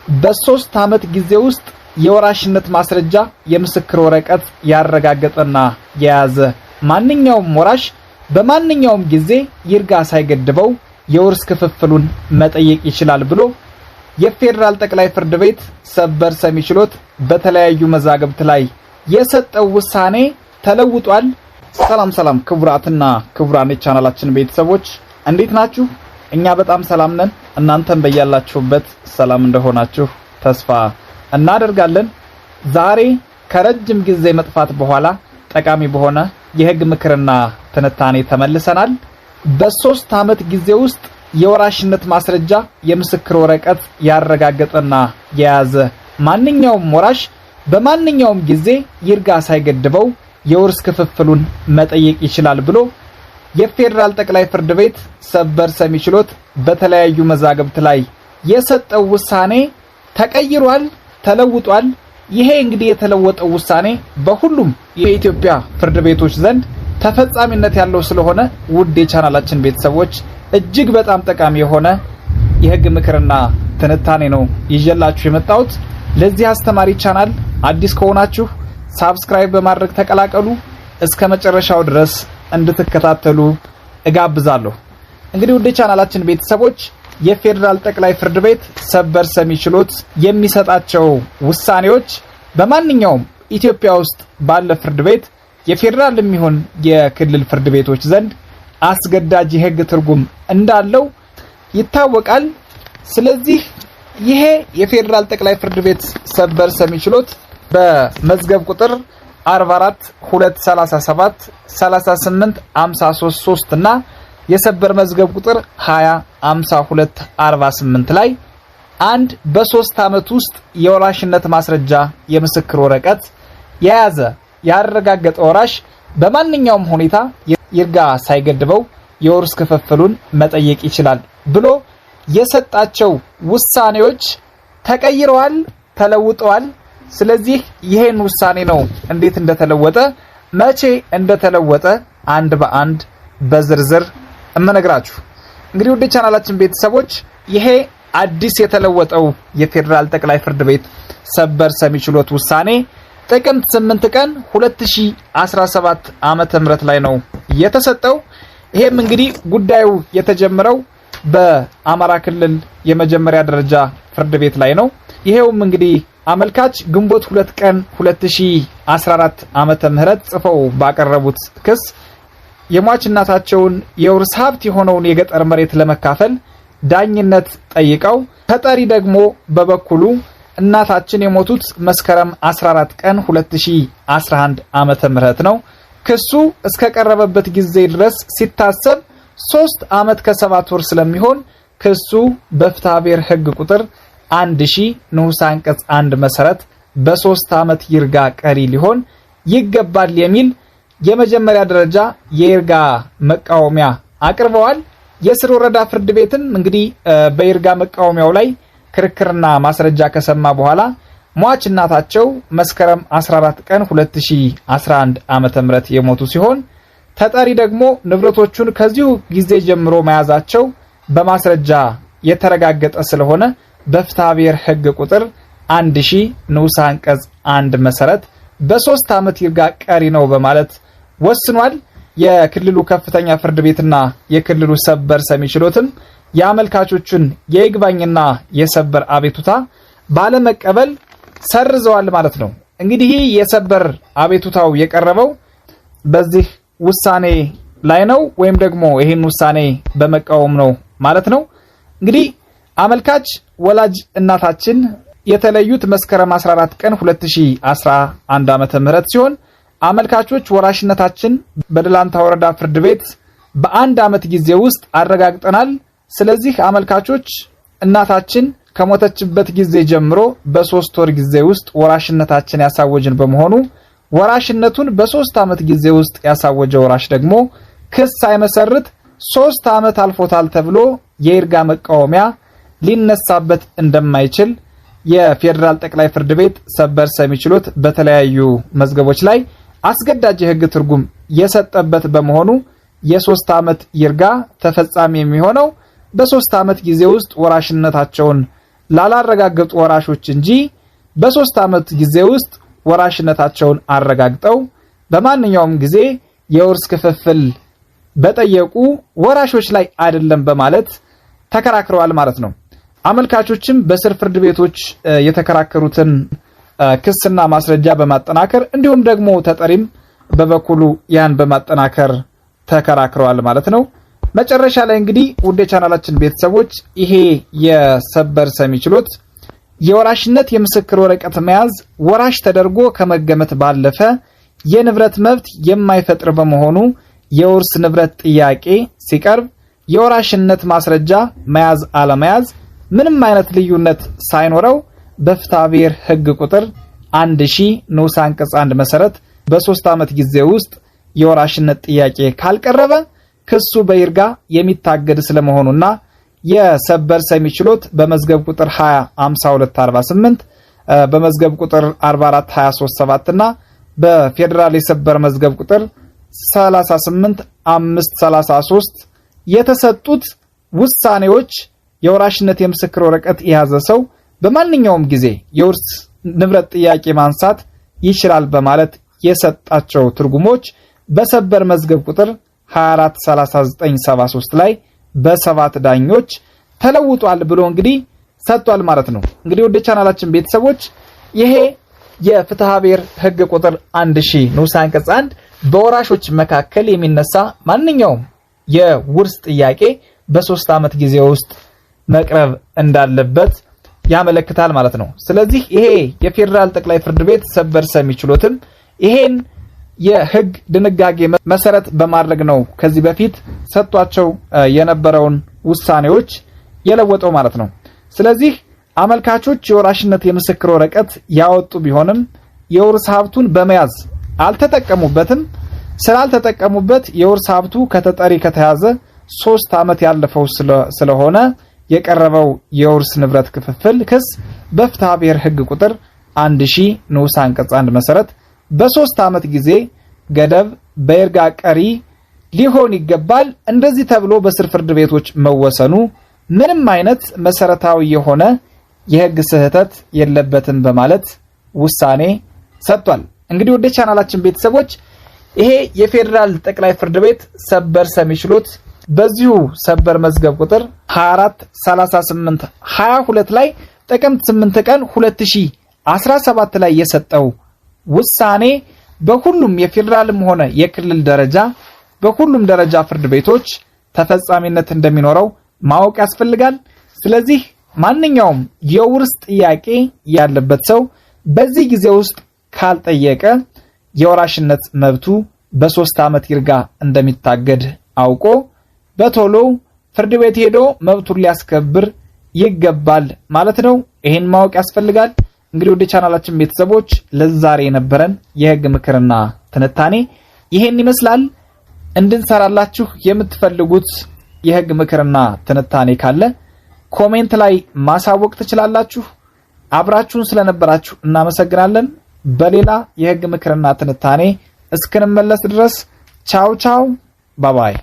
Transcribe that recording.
በ3 ዓመት ጊዜ ውስጥ የወራሽነት ማስረጃ የምስክር ወረቀት ያረጋገጠና የያዘ ማንኛውም ወራሽ በማንኛውም ጊዜ ይርጋ ሳይገድበው የውርስ ክፍፍሉን መጠየቅ ይችላል ብሎ የፌደራል ጠቅላይ ፍርድ ቤት ሰበር ሰሚ ችሎት በተለያዩ መዛግብት ላይ የሰጠው ውሳኔ ተለውጧል። ሰላም ክቡራትና ክቡራን የቻናላችን ቤተሰቦች እንዴት ናችሁ? እኛ በጣም ሰላም ነን። እናንተም በያላችሁበት ሰላም እንደሆናችሁ ተስፋ እናደርጋለን። ዛሬ ከረጅም ጊዜ መጥፋት በኋላ ጠቃሚ በሆነ የህግ ምክርና ትንታኔ ተመልሰናል። በ3 ዓመት ጊዜ ውስጥ የወራሽነት ማስረጃ የምስክር ወረቀት ያረጋገጠና የያዘ ማንኛውም ወራሽ በማንኛውም ጊዜ ይርጋ ሳይገድበው የውርስ ክፍፍሉን መጠየቅ ይችላል ብሎ የፌደራል ጠቅላይ ፍርድ ቤት ሰበር ሰሚ ችሎት በተለያዩ መዛግብት ላይ የሰጠው ውሳኔ ተቀይሯል፣ ተለውጧል። ይሄ እንግዲህ የተለወጠው ውሳኔ በሁሉም የኢትዮጵያ ፍርድ ቤቶች ዘንድ ተፈጻሚነት ያለው ስለሆነ ውድ የቻናላችን ቤተሰቦች እጅግ በጣም ጠቃሚ የሆነ የህግ ምክርና ትንታኔ ነው ይዤላችሁ የመጣሁት። ለዚህ አስተማሪ ቻናል አዲስ ከሆናችሁ ሰብስክራይብ በማድረግ ተቀላቀሉ። እስከ መጨረሻው ድረስ እንድትከታተሉ እጋብዛለሁ። እንግዲህ ውድ የቻናላችን ቤተሰቦች የፌደራል ጠቅላይ ፍርድ ቤት ሰበር ሰሚ ችሎት የሚሰጣቸው ውሳኔዎች በማንኛውም ኢትዮጵያ ውስጥ ባለ ፍርድ ቤት የፌደራል የሚሆን የክልል ፍርድ ቤቶች ዘንድ አስገዳጅ የህግ ትርጉም እንዳለው ይታወቃል። ስለዚህ ይሄ የፌደራል ጠቅላይ ፍርድ ቤት ሰበር ሰሚ ችሎት በመዝገብ ቁጥር 44 237 38 533 እና የሰበር መዝገብ ቁጥር 20 52 48 ላይ አንድ በ3 ዓመት ውስጥ የወራሽነት ማስረጃ የምስክር ወረቀት የያዘ ያረጋገጠ ወራሽ በማንኛውም ሁኔታ ይርጋ ሳይገድበው የውርስ ክፍፍሉን መጠየቅ ይችላል ብሎ የሰጣቸው ውሳኔዎች ተቀይረዋል፣ ተለውጠዋል። ስለዚህ ይሄን ውሳኔ ነው እንዴት እንደተለወጠ መቼ እንደተለወጠ አንድ በአንድ በዝርዝር እመነግራችሁ። እንግዲህ ወደ ቻናላችን ቤተሰቦች ይሄ አዲስ የተለወጠው የፌደራል ጠቅላይ ፍርድ ቤት ሰበር ሰሚ ችሎት ውሳኔ ጥቅምት 8 ቀን 2017 ዓመተ ምህረት ላይ ነው የተሰጠው። ይሄም እንግዲህ ጉዳዩ የተጀመረው በአማራ ክልል የመጀመሪያ ደረጃ ፍርድ ቤት ላይ ነው። ይሄውም እንግዲህ አመልካች ግንቦት 2 ቀን 2014 ዓመተ ምህረት ጽፈው ባቀረቡት ክስ የሟች እናታቸውን የውርስ ሀብት የሆነውን የገጠር መሬት ለመካፈል ዳኝነት ጠይቀው ተጠሪ ደግሞ በበኩሉ እናታችን የሞቱት መስከረም 14 ቀን 2011 ዓመተ ምህረት ነው። ክሱ እስከ ቀረበበት ጊዜ ድረስ ሲታሰብ 3 ዓመት ከ7 ወር ስለሚሆን ክሱ በፍትሐ ብሔር ህግ ቁጥር 1000 ንዑስ አንቀጽ 1 መሰረት በ3 ዓመት ይርጋ ቀሪ ሊሆን ይገባል የሚል የመጀመሪያ ደረጃ የይርጋ መቃወሚያ አቅርበዋል። የስር ወረዳ ፍርድ ቤትም እንግዲህ በይርጋ መቃወሚያው ላይ ክርክርና ማስረጃ ከሰማ በኋላ ሟች እናታቸው መስከረም 14 ቀን 2011 ዓመተ ምህረት የሞቱ ሲሆን ተጠሪ ደግሞ ንብረቶቹን ከዚሁ ጊዜ ጀምሮ መያዛቸው በማስረጃ የተረጋገጠ ስለሆነ በፍትሐ ብሔር ህግ ቁጥር 1000 ንዑስ አንቀጽ 1 መሰረት በ3 ዓመት ይርጋ ቀሪ ነው በማለት ወስኗል። የክልሉ ከፍተኛ ፍርድ ቤትና የክልሉ ሰበር ሰሚ ችሎትም የአመልካቾቹን የይግባኝና የሰበር አቤቱታ ባለመቀበል ሰርዘዋል ማለት ነው። እንግዲህ የሰበር አቤቱታው የቀረበው በዚህ ውሳኔ ላይ ነው ወይም ደግሞ ይሄን ውሳኔ በመቃወም ነው ማለት ነው። እንግዲህ አመልካች ወላጅ እናታችን የተለዩት መስከረም 14 ቀን 2011 ዓመተ ምህረት ሲሆን አመልካቾች ወራሽነታችን በደላንታ ወረዳ ፍርድ ቤት በ1 ዓመት ጊዜ ውስጥ አረጋግጠናል። ስለዚህ አመልካቾች እናታችን ከሞተችበት ጊዜ ጀምሮ በ3 ወር ጊዜ ውስጥ ወራሽነታችን ያሳወጅን በመሆኑ ወራሽነቱን በ3 ዓመት ጊዜ ውስጥ ያሳወጀ ወራሽ ደግሞ ክስ ሳይመሰርት 3 ዓመት አልፎታል ተብሎ የይርጋ መቃወሚያ ሊነሳበት እንደማይችል የፌደራል ጠቅላይ ፍርድ ቤት ሰበር ሰሚ ችሎት በተለያዩ መዝገቦች ላይ አስገዳጅ የህግ ትርጉም የሰጠበት በመሆኑ የ3 ዓመት ይርጋ ተፈጻሚ የሚሆነው በ3 ዓመት ጊዜ ውስጥ ወራሽነታቸውን ላላረጋገጡ ወራሾች እንጂ በ3 ዓመት ጊዜ ውስጥ ወራሽነታቸውን አረጋግጠው በማንኛውም ጊዜ የውርስ ክፍፍል በጠየቁ ወራሾች ላይ አይደለም በማለት ተከራክረዋል ማለት ነው። አመልካቾችም በስር ፍርድ ቤቶች የተከራከሩትን ክስና ማስረጃ በማጠናከር እንዲሁም ደግሞ ተጠሪም በበኩሉ ያን በማጠናከር ተከራክረዋል ማለት ነው። መጨረሻ ላይ እንግዲህ ውድ የቻናላችን ቤተሰቦች ይሄ የሰበር ሰሚ ችሎት የወራሽነት የምስክር ወረቀት መያዝ ወራሽ ተደርጎ ከመገመት ባለፈ የንብረት መብት የማይፈጥር በመሆኑ የውርስ ንብረት ጥያቄ ሲቀርብ የወራሽነት ማስረጃ መያዝ አለመያዝ ምንም አይነት ልዩነት ሳይኖረው በፍትሐብሔር ሕግ ቁጥር 1000 ንዑስ አንቀጽ 1 መሰረት በ3 ዓመት ጊዜ ውስጥ የወራሽነት ጥያቄ ካልቀረበ ክሱ በይርጋ የሚታገድ ስለመሆኑና የሰበር ሰሚ ችሎት በመዝገብ ቁጥር 205248 በመዝገብ ቁጥር 44237 እና በፌደራል የሰበር መዝገብ ቁጥር 38533 የተሰጡት ውሳኔዎች የወራሽነት የምስክር ወረቀት የያዘ ሰው በማንኛውም ጊዜ የውርስ ንብረት ጥያቄ ማንሳት ይችላል በማለት የሰጣቸው ትርጉሞች በሰበር መዝገብ ቁጥር 243973 ላይ በ7 ዳኞች ተለውጧል ብሎ እንግዲህ ሰጥቷል ማለት ነው። እንግዲህ ወደ ቻናላችን ቤተሰቦች ይሄ የፍትሐብሔር ሕግ ቁጥር 1000 ንዑስ አንቀጽ 1 በወራሾች መካከል የሚነሳ ማንኛውም የውርስ ጥያቄ በ3 ዓመት ጊዜ ውስጥ መቅረብ እንዳለበት ያመለክታል ማለት ነው። ስለዚህ ይሄ የፌደራል ጠቅላይ ፍርድ ቤት ሰበር ሰሚ ችሎትም ይሄን የሕግ ድንጋጌ መሰረት በማድረግ ነው ከዚህ በፊት ሰጥቷቸው የነበረውን ውሳኔዎች የለወጠው ማለት ነው። ስለዚህ አመልካቾች የወራሽነት የምስክር ወረቀት ያወጡ ቢሆንም የውርስ ሀብቱን በመያዝ አልተጠቀሙበትም። ስላልተጠቀሙበት የውርስ ሀብቱ ከተጠሪ ከተያዘ 3 ዓመት ያለፈው ስለሆነ የቀረበው የውርስ ንብረት ክፍፍል ክስ በፍትሐብሔር ሕግ ቁጥር 1000 ንዑስ አንቀጽ 1 መሰረት በ3 ዓመት ጊዜ ገደብ በይርጋ ቀሪ ሊሆን ይገባል። እንደዚህ ተብሎ በስር ፍርድ ቤቶች መወሰኑ ምንም አይነት መሰረታዊ የሆነ የሕግ ስህተት የለበትም በማለት ውሳኔ ሰጥቷል። እንግዲህ ወደ ቻናላችን ቤተሰቦች ይሄ የፌደራል ጠቅላይ ፍርድ ቤት ሰበር ሰሚ ችሎት በዚሁ ሰበር መዝገብ ቁጥር 243822 ላይ ጥቅምት 8 ቀን 2017 ላይ የሰጠው ውሳኔ በሁሉም የፌደራልም ሆነ የክልል ደረጃ በሁሉም ደረጃ ፍርድ ቤቶች ተፈጻሚነት እንደሚኖረው ማወቅ ያስፈልጋል። ስለዚህ ማንኛውም የውርስ ጥያቄ ያለበት ሰው በዚህ ጊዜ ውስጥ ካልጠየቀ የወራሽነት መብቱ በ3 ዓመት ይርጋ እንደሚታገድ አውቆ በቶሎ ፍርድ ቤት ሄዶ መብቱን ሊያስከብር ይገባል ማለት ነው። ይሄን ማወቅ ያስፈልጋል። እንግዲህ ወደ ቻናላችን ቤተሰቦች ለዛሬ የነበረን የሕግ ምክርና ትንታኔ ይሄን ይመስላል። እንድንሰራላችሁ የምትፈልጉት የሕግ ምክርና ትንታኔ ካለ ኮሜንት ላይ ማሳወቅ ትችላላችሁ። አብራችሁን ስለነበራችሁ እናመሰግናለን። በሌላ የሕግ ምክርና ትንታኔ እስክንመለስ ድረስ ቻው ቻው ባባይ።